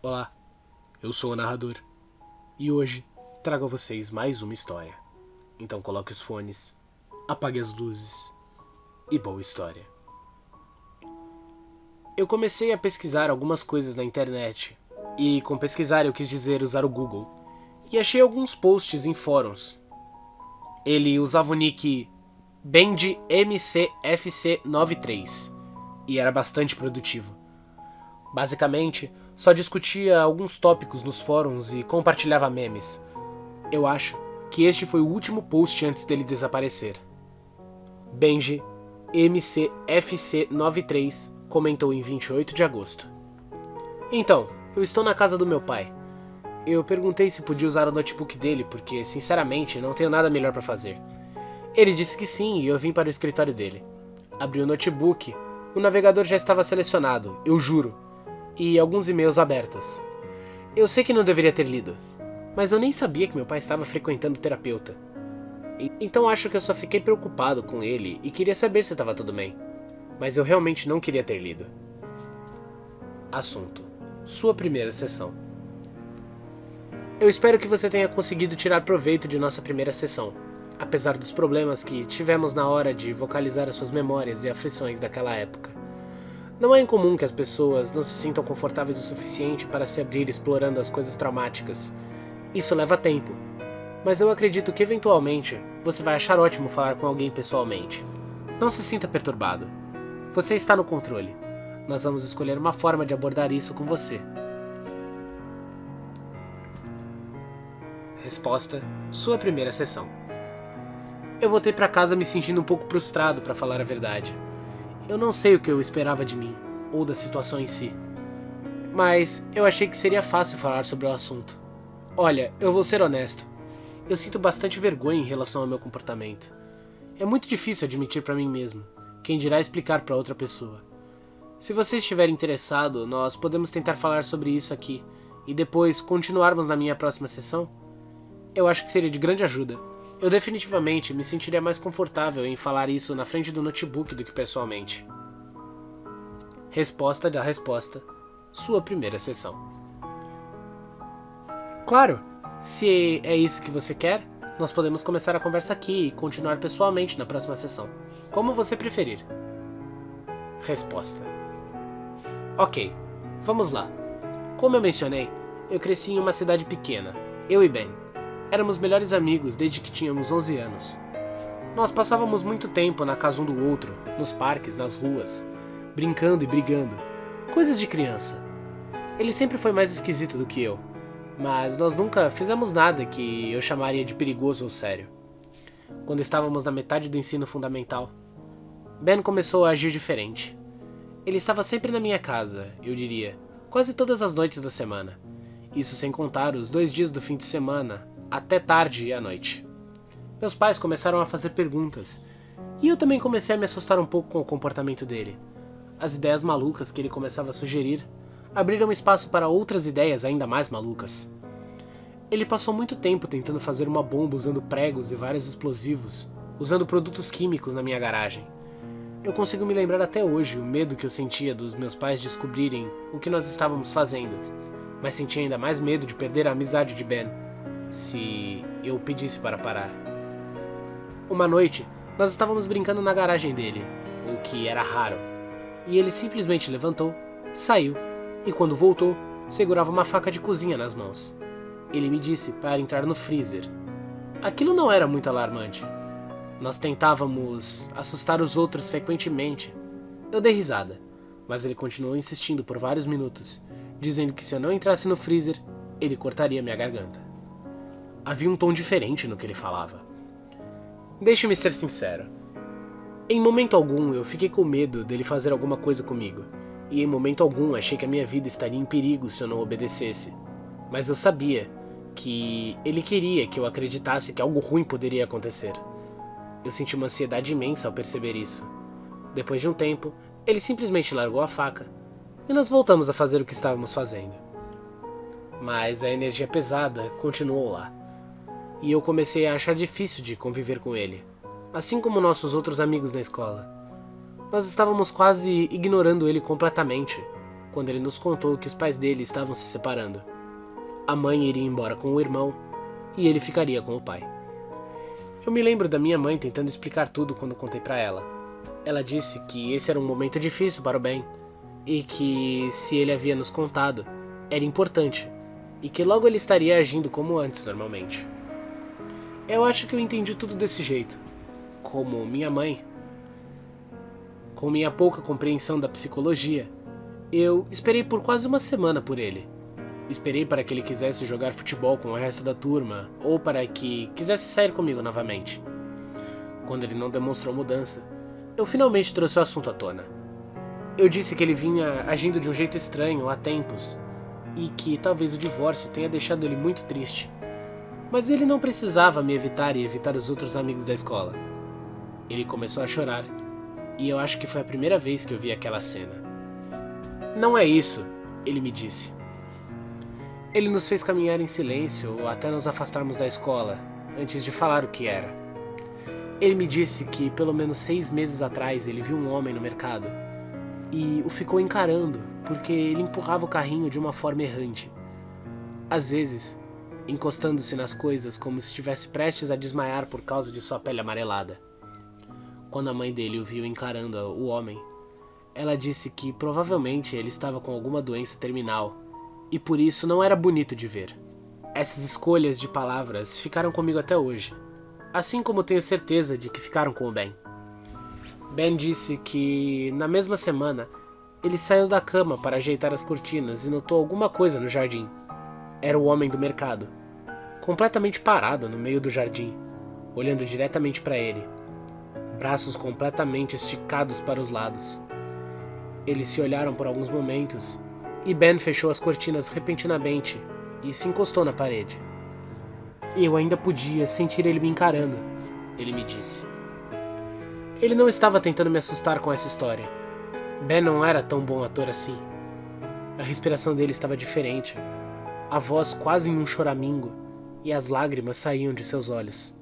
Olá, eu sou o narrador e hoje trago a vocês mais uma história. Então coloque os fones, apague as luzes e boa história. Eu comecei a pesquisar algumas coisas na internet e com pesquisar eu quis dizer usar o Google e achei alguns posts em fóruns. Ele usava o nick BendyMCFC93 e era bastante produtivo. Basicamente, só discutia alguns tópicos nos fóruns e compartilhava memes. Eu acho que este foi o último post antes dele desaparecer. Benji MCFC93 comentou em 28 de agosto. Então, eu estou na casa do meu pai. Eu perguntei se podia usar o notebook dele porque, sinceramente, não tenho nada melhor para fazer. Ele disse que sim e eu vim para o escritório dele. Abri o notebook, o navegador já estava selecionado, eu juro, e alguns e-mails abertos. Eu sei que não deveria ter lido, mas eu nem sabia que meu pai estava frequentando terapeuta. Então acho que eu só fiquei preocupado com ele e queria saber se estava tudo bem. Mas eu realmente não queria ter lido. Assunto: sua primeira sessão. Eu espero que você tenha conseguido tirar proveito de nossa primeira sessão, apesar dos problemas que tivemos na hora de vocalizar as suas memórias e aflições daquela época. Não é incomum que as pessoas não se sintam confortáveis o suficiente para se abrir explorando as coisas traumáticas. Isso leva tempo, mas eu acredito que eventualmente você vai achar ótimo falar com alguém pessoalmente. Não se sinta perturbado. Você está no controle. Nós vamos escolher uma forma de abordar isso com você. Resposta: sua primeira sessão. Eu voltei para casa me sentindo um pouco frustrado, para falar a verdade. Eu não sei o que eu esperava de mim, ou da situação em si. Mas eu achei que seria fácil falar sobre o assunto. Olha, eu vou ser honesto. Eu sinto bastante vergonha em relação ao meu comportamento. É muito difícil admitir para mim mesmo, quem dirá explicar para outra pessoa. Se você estiver interessado, nós podemos tentar falar sobre isso aqui, e depois continuarmos na minha próxima sessão. Eu acho que seria de grande ajuda. Eu definitivamente me sentiria mais confortável em falar isso na frente do notebook do que pessoalmente. Resposta da resposta. Sua primeira sessão. Claro, se é isso que você quer, nós podemos começar a conversa aqui e continuar pessoalmente na próxima sessão. Como você preferir. Resposta. Ok, vamos lá. Como eu mencionei, eu cresci em uma cidade pequena, eu e Ben. Éramos melhores amigos desde que tínhamos 11 anos. Nós passávamos muito tempo na casa um do outro, nos parques, nas ruas, brincando e brigando. Coisas de criança. Ele sempre foi mais esquisito do que eu, mas nós nunca fizemos nada que eu chamaria de perigoso ou sério. Quando estávamos na metade do ensino fundamental, Ben começou a agir diferente. Ele estava sempre na minha casa, eu diria, quase todas as noites da semana. Isso sem contar os 2 dias do fim de semana, até tarde e à noite. Meus pais começaram a fazer perguntas, e eu também comecei a me assustar um pouco com o comportamento dele. As ideias malucas que ele começava a sugerir abriram espaço para outras ideias ainda mais malucas. Ele passou muito tempo tentando fazer uma bomba usando pregos e vários explosivos, usando produtos químicos na minha garagem. Eu consigo me lembrar até hoje o medo que eu sentia dos meus pais descobrirem o que nós estávamos fazendo, mas sentia ainda mais medo de perder a amizade de Ben, se eu pedisse para parar. Uma noite, nós estávamos brincando na garagem dele, o que era raro, e ele simplesmente levantou, saiu, e quando voltou, segurava uma faca de cozinha nas mãos. Ele me disse para entrar no freezer. Aquilo não era muito alarmante. Nós tentávamos assustar os outros frequentemente. Eu dei risada, mas ele continuou insistindo por vários minutos, dizendo que se eu não entrasse no freezer, ele cortaria minha garganta. Havia um tom diferente no que ele falava. Deixe-me ser sincero. Em momento algum eu fiquei com medo dele fazer alguma coisa comigo, e em momento algum achei que a minha vida estaria em perigo se eu não obedecesse. Mas eu sabia que ele queria que eu acreditasse que algo ruim poderia acontecer. Eu senti uma ansiedade imensa ao perceber isso. Depois de um tempo, ele simplesmente largou a faca, e nós voltamos a fazer o que estávamos fazendo. Mas a energia pesada continuou lá. E eu comecei a achar difícil de conviver com ele, assim como nossos outros amigos na escola. Nós estávamos quase ignorando ele completamente. quando ele nos contou que os pais dele estavam se separando. A mãe iria embora com o irmão e ele ficaria com o pai. Eu me lembro da minha mãe tentando explicar tudo quando contei pra ela. Ela disse que esse era um momento difícil para o Ben e que, se ele havia nos contado, era importante e que logo ele estaria agindo como antes normalmente. Eu acho que eu entendi tudo desse jeito. Como minha mãe, com minha pouca compreensão da psicologia, eu esperei por quase uma semana por ele. Esperei para que ele quisesse jogar futebol com o resto da turma ou para que quisesse sair comigo novamente. Quando ele não demonstrou mudança, eu finalmente trouxe o assunto à tona. Eu disse que ele vinha agindo de um jeito estranho há tempos e que talvez o divórcio tenha deixado ele muito triste. Mas ele não precisava me evitar e evitar os outros amigos da escola. Ele começou a chorar e eu acho que foi a primeira vez que eu vi aquela cena. Não é isso, ele me disse. Ele nos fez caminhar em silêncio até nos afastarmos da escola, antes de falar o que era. Ele me disse que pelo menos 6 meses atrás ele viu um homem no mercado e o ficou encarando porque ele empurrava o carrinho de uma forma errante. Às vezes, encostando-se nas coisas como se estivesse prestes a desmaiar por causa de sua pele amarelada. Quando a mãe dele o viu encarando o homem, ela disse que provavelmente ele estava com alguma doença terminal e por isso não era bonito de ver. Essas escolhas de palavras ficaram comigo até hoje, assim como tenho certeza de que ficaram com o Ben. Ben disse que, na mesma semana, ele saiu da cama para ajeitar as cortinas e notou alguma coisa no jardim. Era o homem do mercado, completamente parado no meio do jardim, olhando diretamente para ele, braços completamente esticados para os lados. Eles se olharam por alguns momentos e Ben fechou as cortinas repentinamente e se encostou na parede. Eu ainda podia sentir ele me encarando, ele me disse. Ele não estava tentando me assustar com essa história. Ben não era tão bom ator assim. A respiração dele estava diferente, a voz quase em um choramingo, e as lágrimas saíam de seus olhos.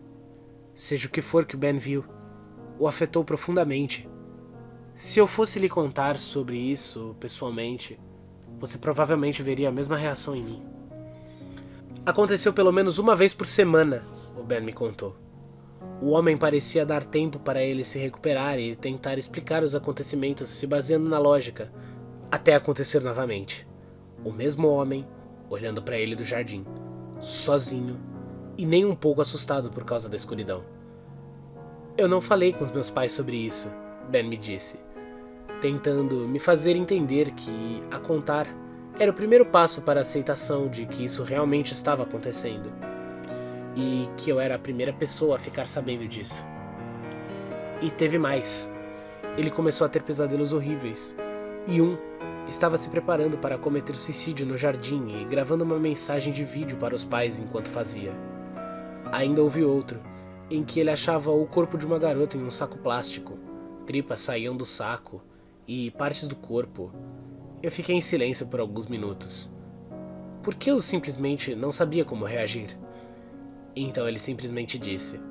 Seja o que for que o Ben viu, o afetou profundamente. Se eu fosse lhe contar sobre isso pessoalmente, você provavelmente veria a mesma reação em mim. Aconteceu pelo menos uma vez por semana, o Ben me contou. O homem parecia dar tempo para ele se recuperar e tentar explicar os acontecimentos se baseando na lógica, até acontecer novamente. O mesmo homem, olhando para ele do jardim, sozinho e nem um pouco assustado por causa da escuridão. Eu não falei com os meus pais sobre isso, Ben me disse, tentando me fazer entender que a contar era o primeiro passo para a aceitação de que isso realmente estava acontecendo. E que eu era a primeira pessoa a ficar sabendo disso. E teve mais. Ele começou a ter pesadelos horríveis. E estava se preparando para cometer suicídio no jardim e gravando uma mensagem de vídeo para os pais enquanto fazia. Ainda houve outro, em que ele achava o corpo de uma garota em um saco plástico. Tripas saíam do saco e partes do corpo. Eu fiquei em silêncio por alguns minutos. Porque eu simplesmente não sabia como reagir. Então ele simplesmente disse: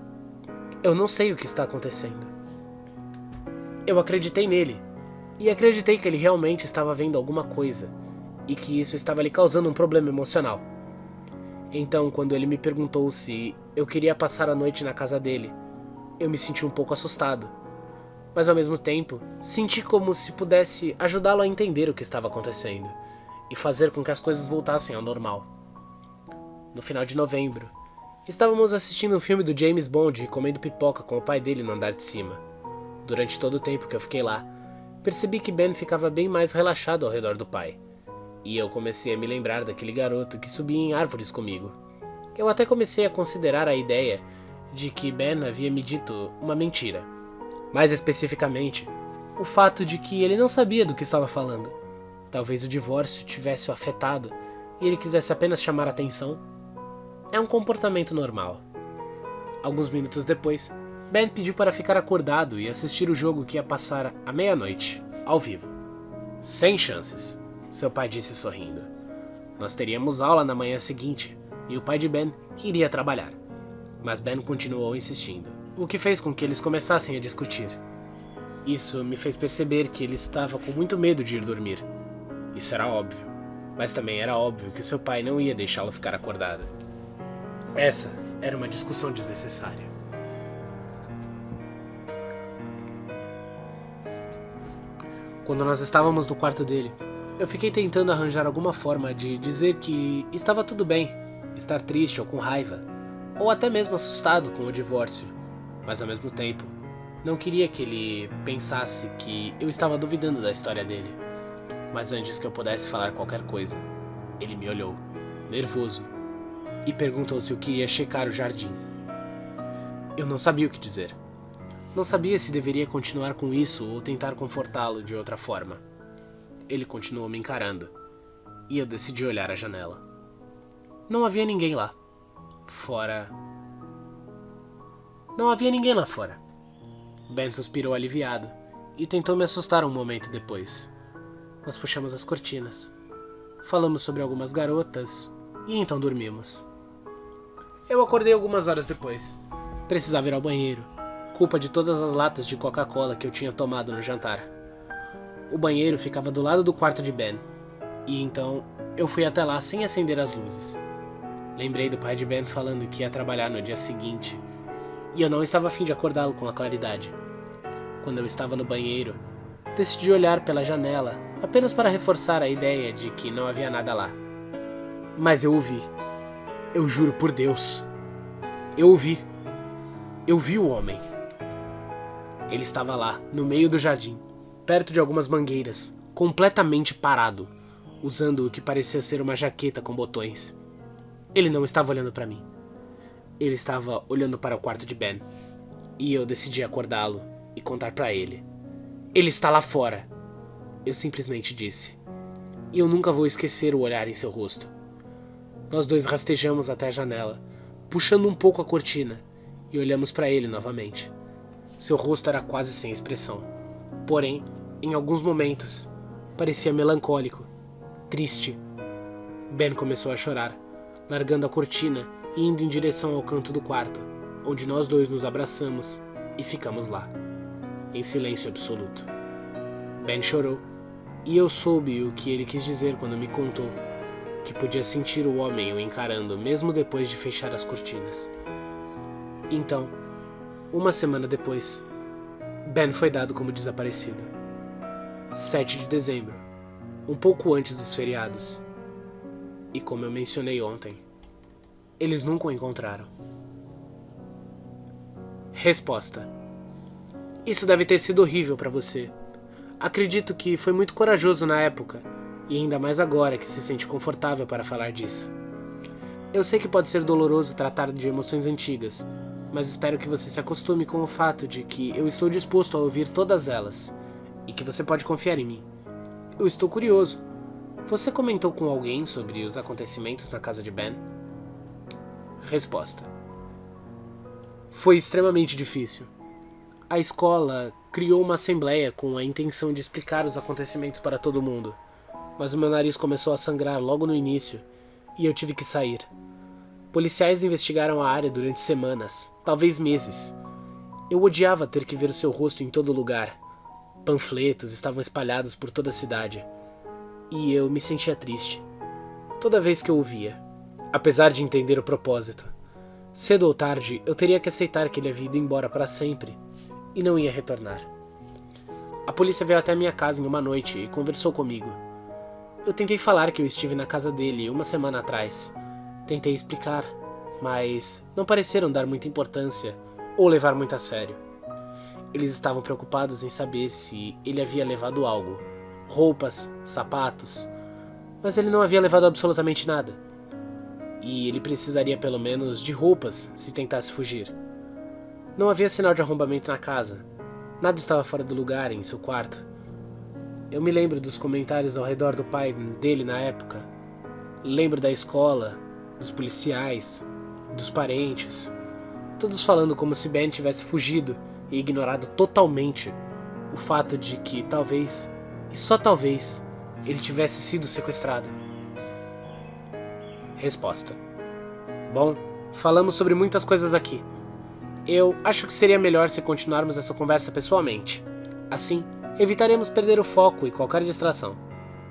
"Eu não sei o que está acontecendo." Eu acreditei nele, e acreditei que ele realmente estava vendo alguma coisa, e que isso estava lhe causando um problema emocional. Então, quando ele me perguntou se eu queria passar a noite na casa dele, eu me senti um pouco assustado, mas ao mesmo tempo, senti como se pudesse ajudá-lo a entender o que estava acontecendo, e fazer com que as coisas voltassem ao normal. No final de novembro, estávamos assistindo um filme do James Bond e comendo pipoca com o pai dele no andar de cima. Durante todo o tempo que eu fiquei lá, percebi que Ben ficava bem mais relaxado ao redor do pai. E eu comecei a me lembrar daquele garoto que subia em árvores comigo. Eu até comecei a considerar a ideia de que Ben havia me dito uma mentira. Mais especificamente, o fato de que ele não sabia do que estava falando. Talvez o divórcio tivesse o afetado e ele quisesse apenas chamar atenção. É um comportamento normal. Alguns minutos depois, Ben pediu para ficar acordado e assistir o jogo que ia passar à meia-noite, ao vivo. Sem chances, seu pai disse sorrindo. Nós teríamos aula na manhã seguinte, e o pai de Ben iria trabalhar. Mas Ben continuou insistindo, o que fez com que eles começassem a discutir. Isso me fez perceber que ele estava com muito medo de ir dormir. Isso era óbvio, mas também era óbvio que seu pai não ia deixá-lo ficar acordado. Essa era uma discussão desnecessária. Quando nós estávamos no quarto dele, eu fiquei tentando arranjar alguma forma de dizer que estava tudo bem, estar triste ou com raiva, ou até mesmo assustado com o divórcio, mas ao mesmo tempo, não queria que ele pensasse que eu estava duvidando da história dele. Mas antes que eu pudesse falar qualquer coisa, ele me olhou, nervoso, e perguntou se eu queria checar o jardim. Eu não sabia o que dizer. Não sabia se deveria continuar com isso ou tentar confortá-lo de outra forma. Ele continuou me encarando, e eu decidi olhar a janela. Não havia ninguém lá. Não havia ninguém lá fora. Ben suspirou aliviado e tentou me assustar um momento depois. Nós puxamos as cortinas. Falamos sobre algumas garotas e então dormimos. Eu acordei algumas horas depois. Precisava ir ao banheiro. Culpa de todas as latas de Coca-Cola que eu tinha tomado no jantar. O banheiro ficava do lado do quarto de Ben. E então eu fui até lá sem acender as luzes. Lembrei do pai de Ben falando que ia trabalhar no dia seguinte. E eu não estava a fim de acordá-lo com a claridade. Quando eu estava no banheiro, decidi olhar pela janela apenas para reforçar a ideia de que não havia nada lá. Mas eu o vi. Eu juro por Deus. Eu o vi. Eu vi o homem. Ele estava lá, no meio do jardim, perto de algumas mangueiras, completamente parado, usando o que parecia ser uma jaqueta com botões. Ele não estava olhando para mim. Ele estava olhando para o quarto de Ben. E eu decidi acordá-lo e contar para ele. Ele está lá fora. Eu simplesmente disse. E eu nunca vou esquecer o olhar em seu rosto. Nós dois rastejamos até a janela, puxando um pouco a cortina, e olhamos para ele novamente. Seu rosto era quase sem expressão. Porém, em alguns momentos, parecia melancólico, triste. Ben começou a chorar, largando a cortina e indo em direção ao canto do quarto, onde nós dois nos abraçamos e ficamos lá, em silêncio absoluto. Ben chorou, e eu soube o que ele quis dizer quando me contou que podia sentir o homem o encarando mesmo depois de fechar as cortinas. Então, uma semana depois, Ben foi dado como desaparecido. 7 de dezembro, um pouco antes dos feriados. E como eu mencionei ontem, eles nunca o encontraram. Resposta: isso deve ter sido horrível para você. Acredito que foi muito corajoso na época, e ainda mais agora que se sente confortável para falar disso. Eu sei que pode ser doloroso tratar de emoções antigas, mas espero que você se acostume com o fato de que eu estou disposto a ouvir todas elas, e que você pode confiar em mim. Eu estou curioso. Você comentou com alguém sobre os acontecimentos na casa de Ben? Resposta: foi extremamente difícil. A escola criou uma assembleia com a intenção de explicar os acontecimentos para todo mundo, mas o meu nariz começou a sangrar logo no início, e eu tive que sair. Policiais investigaram a área durante semanas, talvez meses. Eu odiava ter que ver o seu rosto em todo lugar. Panfletos estavam espalhados por toda a cidade. E eu me sentia triste, toda vez que eu o via, apesar de entender o propósito. Cedo ou tarde, eu teria que aceitar que ele havia ido embora para sempre, e não ia retornar. A polícia veio até minha casa em uma noite e conversou comigo. Eu tentei falar que eu estive na casa dele uma semana atrás. Tentei explicar, mas não pareceram dar muita importância ou levar muito a sério. Eles estavam preocupados em saber se ele havia levado algo. Roupas, sapatos, mas ele não havia levado absolutamente nada. E ele precisaria pelo menos de roupas se tentasse fugir. Não havia sinal de arrombamento na casa. Nada estava fora do lugar em seu quarto. Eu me lembro dos comentários ao redor do pai dele na época. Lembro da escola, dos policiais, dos parentes, todos falando como se Ben tivesse fugido e ignorado totalmente o fato de que talvez, e só talvez, ele tivesse sido sequestrado. Resposta: bom, falamos sobre muitas coisas aqui. Eu acho que seria melhor se continuarmos essa conversa pessoalmente. Assim, evitaremos perder o foco e qualquer distração.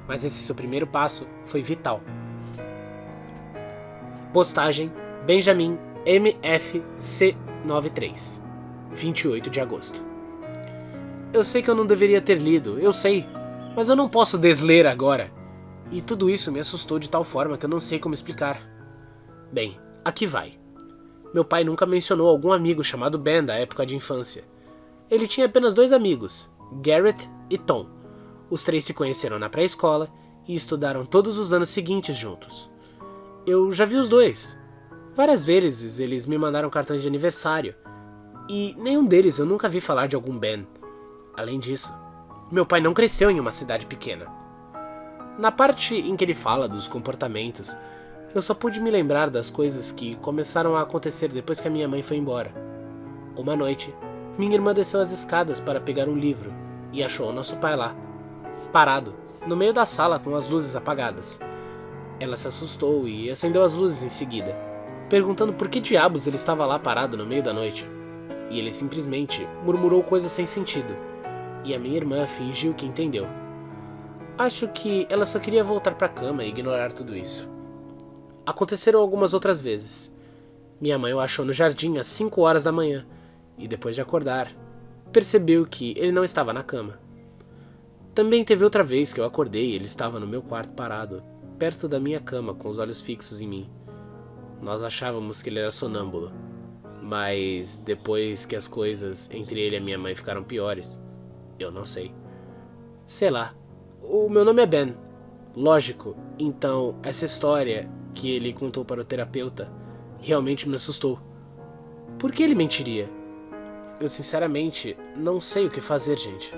Mas esse seu primeiro passo foi vital. Postagem Benjamin MFC93, 28 de agosto. Eu sei que eu não deveria ter lido, eu sei, mas eu não posso desler agora. E tudo isso me assustou de tal forma que eu não sei como explicar. Bem, aqui vai. Meu pai nunca mencionou algum amigo chamado Ben da época de infância. Ele tinha apenas 2 amigos, Garrett e Tom. Os 3 se conheceram na pré-escola e estudaram todos os anos seguintes juntos. Eu já vi os 2. Várias vezes eles me mandaram cartões de aniversário. E nenhum deles eu nunca vi falar de algum Ben. Além disso, meu pai não cresceu em uma cidade pequena. Na parte em que ele fala dos comportamentos, eu só pude me lembrar das coisas que começaram a acontecer depois que a minha mãe foi embora. Uma noite, minha irmã desceu as escadas para pegar um livro e achou o nosso pai lá, parado, no meio da sala com as luzes apagadas. Ela se assustou e acendeu as luzes em seguida, perguntando por que diabos ele estava lá parado no meio da noite. E ele simplesmente murmurou coisas sem sentido, e a minha irmã fingiu que entendeu. Acho que ela só queria voltar para a cama e ignorar tudo isso. Aconteceram algumas outras vezes. Minha mãe o achou no jardim às 5 horas da manhã, e depois de acordar, percebeu que ele não estava na cama. Também teve outra vez que eu acordei e ele estava no meu quarto parado, perto da minha cama, com os olhos fixos em mim. Nós achávamos que ele era sonâmbulo, mas depois que as coisas entre ele e a minha mãe ficaram piores, eu não sei. Sei lá, o meu nome é Ben. Lógico, então essa história que ele contou para o terapeuta realmente me assustou. Por que ele mentiria? Eu sinceramente não sei o que fazer, gente.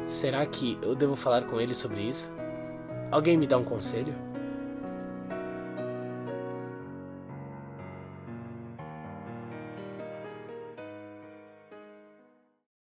Será que eu devo falar com ele sobre isso? Alguém me dá um conselho?